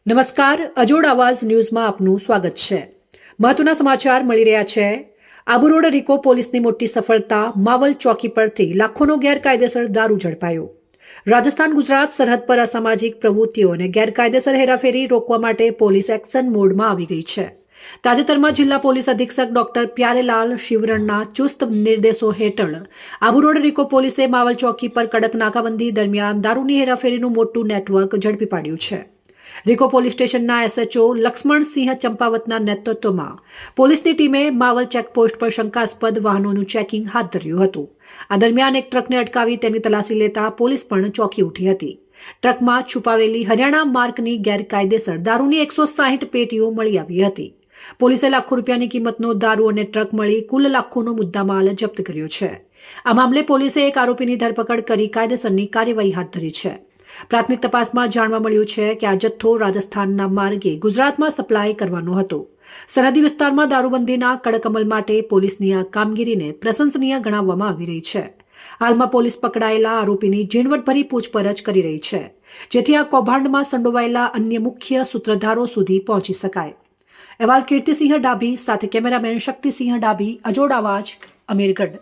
નમસ્કાર, અજોડ આવાજ ન્યૂઝમાં આપનું સ્વાગત છે। મહત્વના સમાચાર મળી રહ્યા છે। આબુ રોડ રિકો પોલીસની મોટી સફળતા, માવલ ચોકી પરથી લાખોનો ગેરકાયદેસર દારૂ ઝડપાયો। રાજસ્થાન ગુજરાત સરહદ પર અસામાજિક પ્રવૃત્તિઓ અને ગેરકાયદેસર હેરાફેરી રોકવા માટે પોલીસ એક્શન મોડમાં આવી ગઈ છે। તાજેતરમાં જિલ્લા પોલીસ અધિક્ષક ડોક્ટર પ્યારેલાલ શિવરણના ચુસ્ત નિર્દેશો હેઠળ આબુ રોડ રિકો પોલીસે માવલ ચોકી પર કડક નાકાબંધી દરમિયાન દારૂની હેરાફેરીનું મોટું નેટવર્ક ઝડપી પાડ્યું છે। રિકો પોલીસ સ્ટેશનના એસએચઓ લક્ષ્મણસિંહ ચંપાવતના નેતૃત્વમાં પોલીસની ટીમે માવલ ચેકપોસ્ટ પર શંકાસ્પદ વાહનોનું ચેકિંગ હાથ ધર્યું હતું। આ દરમિયાન એક ટ્રકને અટકાવી તેની તલાશી લેતા પોલીસ પણ ચોંકી ઉઠી હતી। ટ્રકમાં છુપાવેલી હરિયાણા માર્કની ગેરકાયદેસર દારૂની 160 પેટીઓ મળી આવી હતી। પોલીસે લાખો રૂપિયાની કિંમતનો દારૂ અને ટ્રક મળી કુલ લાખોનો મુદ્દામાલ જપ્ત કર્યો છે। આ મામલે પોલીસે એક આરોપીની ધરપકડ કરી કાયદેસરની કાર્યવાહી હાથ ધરી છે। પ્રાથમિક તપાસમાં જાણવા મળ્યું છે કે આ જથ્થો રાજસ્થાનના માર્ગે ગુજરાતમાં સપ્લાય કરવાનો હતો। સરહદી વિસ્તારમાં દારૂબંધીના કડક અમલ માટે પોલીસની આ કામગીરીને પ્રશંસનીય ગણાવવામાં આવી રહી છે। હાલમાં પોલીસ પકડાયેલા આરોપીની ઝીણવટભરી પૂછપરછ કરી રહી છે, જેથી આ કૌભાંડમાં સંડોવાયેલા અન્ય મુખ્ય સૂત્રધારો સુધી પહોંચી શકાય। અહેવાલ કીર્તિસિંહ ડાભી સાથે કેમેરામેન શક્તિસિંહ ડાભી, અજોડ આવાજ, અમીરગઢ।